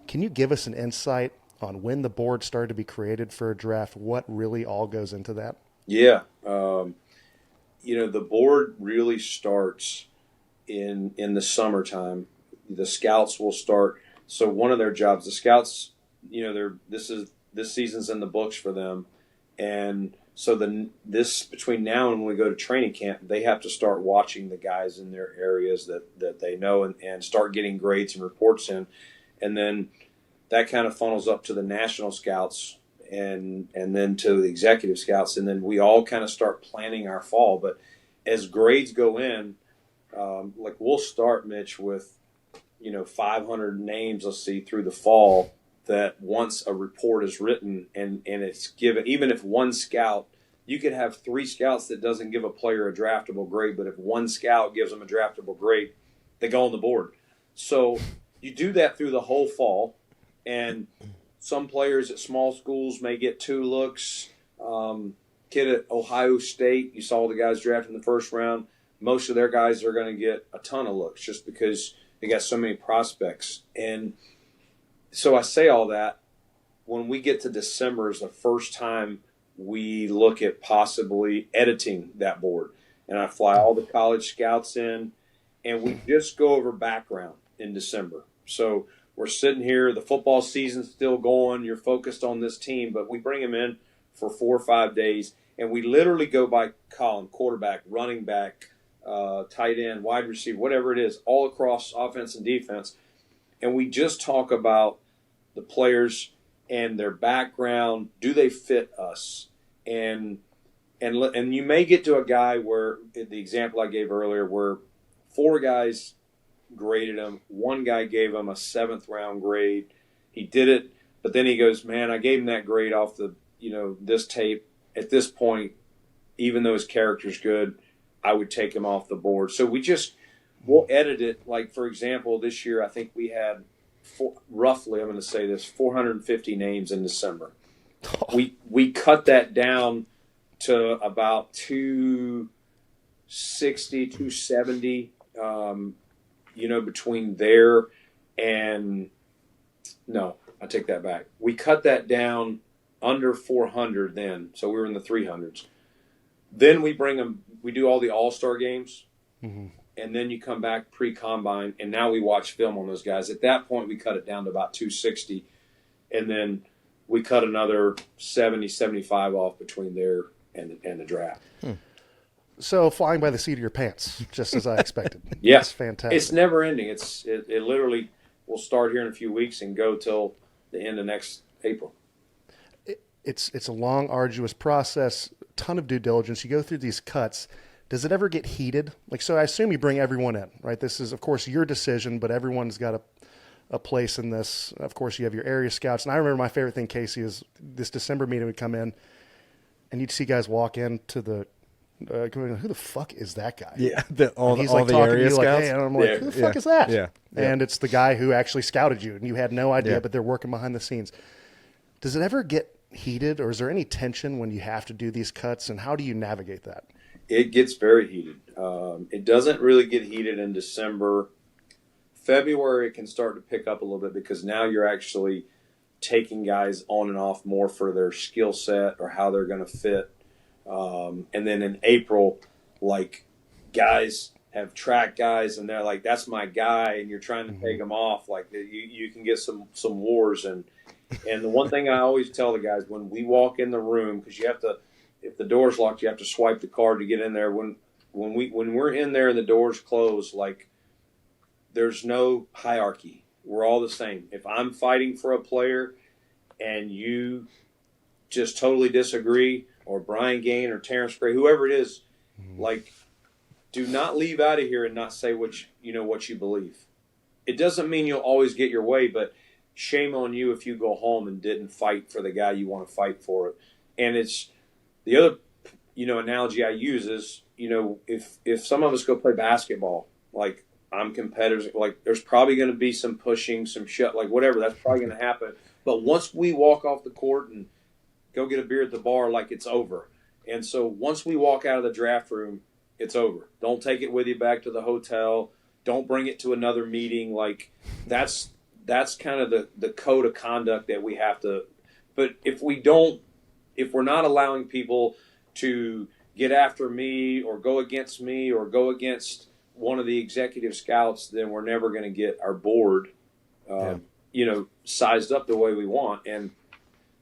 Can you give us an insight on when the board started to be created for a draft? What really all goes into that? Yeah. The board really starts in the summertime. The scouts will start. So one of their jobs, the scouts, this season's in the books for them. And so this between now and when we go to training camp, they have to start watching the guys in their areas that they know and start getting grades and reports in. And then that kind of funnels up to the national scouts and then to the executive scouts. And then we all kind of start planning our fall. But as grades go in, we'll start, Mitch, with, 500 names, let's see, through the fall, that once a report is written and it's given, even if one scout, you could have 3 scouts that doesn't give a player a draftable grade, but if one scout gives them a draftable grade, they go on the board. So you do that through the whole fall, and some players at small schools may get 2 looks. Kid at Ohio State, you saw the guys drafted in the first round. Most of their guys are going to get a ton of looks just because they got so many prospects. And so I say all that, when we get to December is the first time we look at possibly editing that board. And I fly all the college scouts in, and we just go over background in December. So we're sitting here, the football season's still going, you're focused on this team, but we bring them in for 4 or 5 days, and we literally go by column: quarterback, running back, tight end, wide receiver, whatever it is, all across offense and defense. And we just talk about the players and their background. Do they fit us? And you may get to a guy where, the example I gave earlier, where 4 guys graded him, 1 guy gave him a 7th round grade. He did it, but then he goes, man, I gave him that grade off the, this tape. At this point, even though his character's good, I would take him off the board. So we'll edit it. Like, for example, this year I think we had roughly, I'm going to say this, 450 names in December. We cut that down to about 260, 270, between there and – no, I take that back. We cut that down under 400 then, so we were in the 300s. Then we bring them – we do all the all-star games, and then you come back pre-combine, and now we watch film on those guys. At that point, we cut it down to about 260, and then we cut another 70, 75 off between there and the draft. So flying by the seat of your pants, just as I expected. Yeah. That's fantastic. It's never ending. It literally will start here in a few weeks and go till the end of next April. It's a long, arduous process, ton of due diligence. You go through these cuts. Does it ever get heated? So I assume you bring everyone in, right? This is, of course, your decision, but everyone's got a place in this. Of course, you have your area scouts. And I remember my favorite thing, Casey, is this December meeting would come in, and you'd see guys walk into the going, who the fuck is that guy? Yeah, he's all the talking area to you scouts. hey, and I'm like, who the fuck is that? Yeah. And it's the guy who actually scouted you, and you had no idea, Yeah. but they're working behind the scenes. Does it ever get heated, or is there any tension when you have to do these cuts, and how do you navigate that? It gets very heated. It doesn't really get heated in December. February, it can start to pick up a little bit because now you're actually taking guys on and off more for their skill set or how they're going to fit. And then in April, guys have track guys, and they're like, that's my guy, and you're trying to take them off. You can get some wars. And the one thing I always tell the guys when we walk in the room, because you have to, if the door's locked, you have to swipe the card to get in there. When we're in there and the door's closed, there's no hierarchy. We're all the same. If I'm fighting for a player and you just totally disagree, or Brian Gain or Terrence Gray, whoever it is, do not leave out of here and not say what you believe. It doesn't mean you'll always get your way, but shame on you if you go home and didn't fight for the guy you want to fight for. And it's the other, analogy I use is, if some of us go play basketball, I'm competitors, there's probably going to be some pushing, some whatever, that's probably going to happen. But once we walk off the court and go get a beer at the bar, it's over. And so once we walk out of the draft room, it's over. Don't take it with you back to the hotel. Don't bring it to another meeting. That's that's kind of the code of conduct that we have to. But if we're not allowing people to get after me or go against me or go against one of the executive scouts, then we're never going to get our board, sized up the way we want. And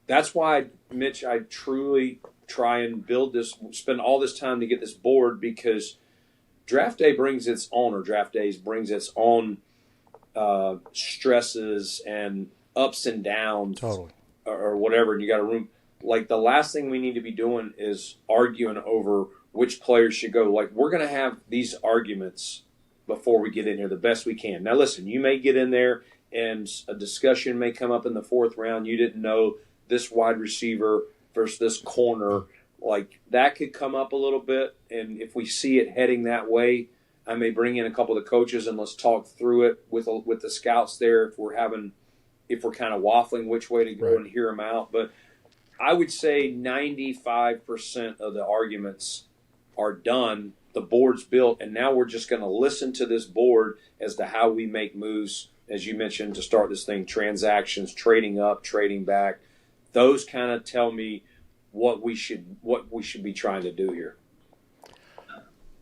that's why, Mitch, I truly try and spend all this time to get this board, because draft day brings its own, or draft days brings its own stresses and ups and downs, Totally. or whatever. And you got a room. Like, the last thing we need to be doing is arguing over which players should go. Like, we're going to have these arguments before we get in here the best we can. Now, listen, you may get in there and a discussion may come up in the fourth round. You didn't know this wide receiver versus this corner. Like, that could come up a little bit. And if we see it heading that way, I may bring in a couple of the coaches and let's talk through it with the scouts there if we're kind of waffling which way to go, right, and hear them out. But I would say 95% of the arguments are done. The board's built, and now we're just going to listen to this board as to how we make moves, as you mentioned, to start this thing, transactions, trading up, trading back. Those kind of tell me what we should be trying to do here.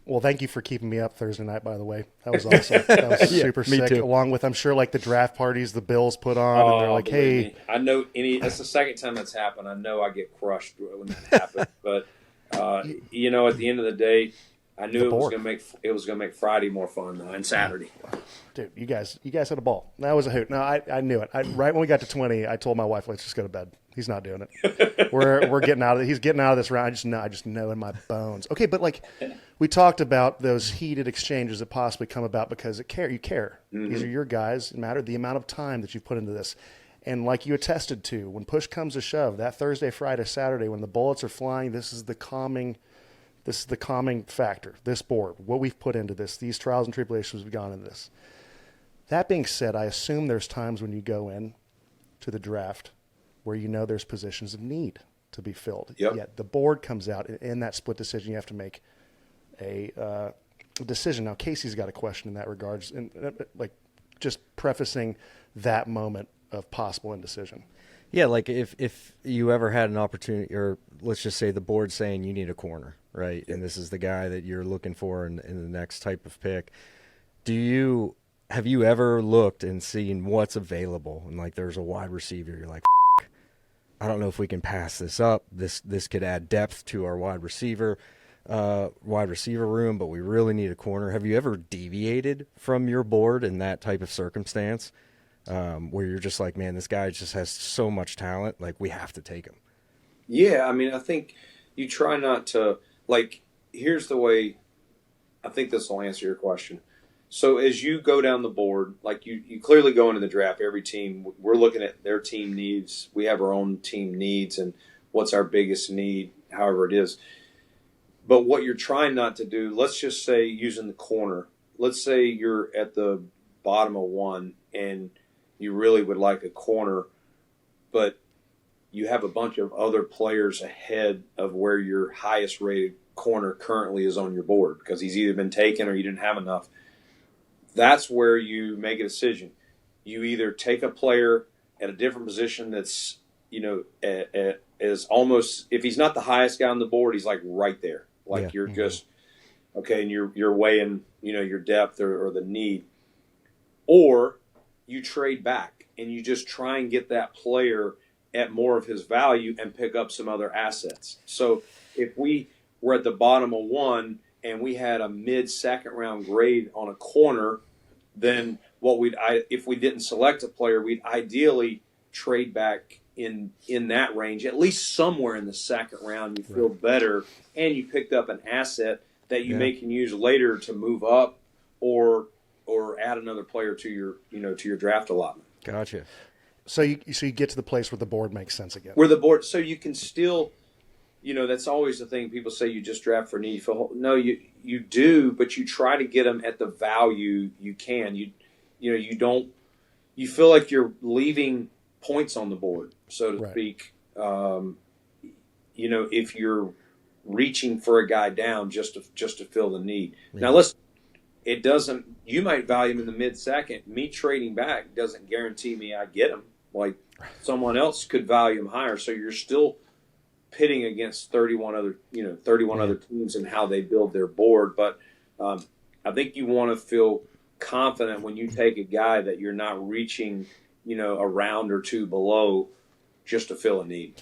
Well, thank you for keeping me up Thursday night, by the way. That was awesome. That was super sick. Too. Along with, I'm sure, like the draft parties the Bills put on, and they're like, hey. Me. I know that's the second time that's happened. I know I get crushed when that happens. But, at the end of the day, I knew it was going to make Friday more fun, though, and Saturday. Dude, you guys had a ball. That was a hoot. No, I knew it. Right when we got to 20, I told my wife, let's just go to bed. He's not doing it. We're getting out of it. He's getting out of this round. I just know in my bones. Okay, but like we talked about those heated exchanges that possibly come about because you care. Mm-hmm. These are your guys. It mattered the amount of time that you've put into this. And like you attested to, when push comes to shove, that Thursday, Friday, Saturday, when the bullets are flying, this is the calming factor, this board, what we've put into this, these trials and tribulations we've gone into this. That being said, I assume there's times when you go in to the draft where you know there's positions of need to be filled. Yep. Yet the board comes out in that split decision. You have to make a decision. Now, Casey's got a question in that regards, and like just prefacing that moment of possible indecision. Yeah, like if you ever had an opportunity, or let's just say the board's saying you need a corner, right? And this is the guy that you're looking for in the next type of pick. Have you ever looked and seen what's available? And like there's a wide receiver, you're like, I don't know if we can pass this up. This could add depth to our wide receiver room, but we really need a corner. Have you ever deviated from your board in that type of circumstance? Where you're just like, man, this guy just has so much talent. Like, we have to take him. Yeah, I mean, I think you try not to, like, here's the way, I think this will answer your question. So as you go down the board, like you clearly go into the draft, every team, we're looking at their team needs. We have our own team needs and what's our biggest need, however it is. But what you're trying not to do, let's just say using the corner, let's say you're at the bottom of one and you really would like a corner, but you have a bunch of other players ahead of where your highest rated corner currently is on your board because he's either been taken or you didn't have enough. That's where you make a decision. You either take a player at a different position that's, is almost, if he's not the highest guy on the board, he's like right there. Like you're just, okay, and you're weighing, your depth or the need. Or you trade back and you just try and get that player at more of his value and pick up some other assets. So if we were at the bottom of one and we had a mid-second round grade on a corner, then if we didn't select a player, we'd ideally trade back in that range, at least somewhere in the second round. You feel better, and you picked up an asset that you can use later to move up or add another player to your draft allotment. Gotcha. So you get to the place where the board makes sense again. Where the board, so you can still, that's always the thing. People say you just draft for need. No, you do, but you try to get them at the value you can. You don't. You feel like you're leaving points on the board, so to speak. If you're reaching for a guy down just to fill the need. Yeah. Now it doesn't. You might value him in the mid-second. Me trading back doesn't guarantee me I get him. Like someone else could value him higher. So you're still pitting against 31 other teams and how they build their board. But I think you want to feel confident when you take a guy that you're not reaching, a round or two below just to fill a need.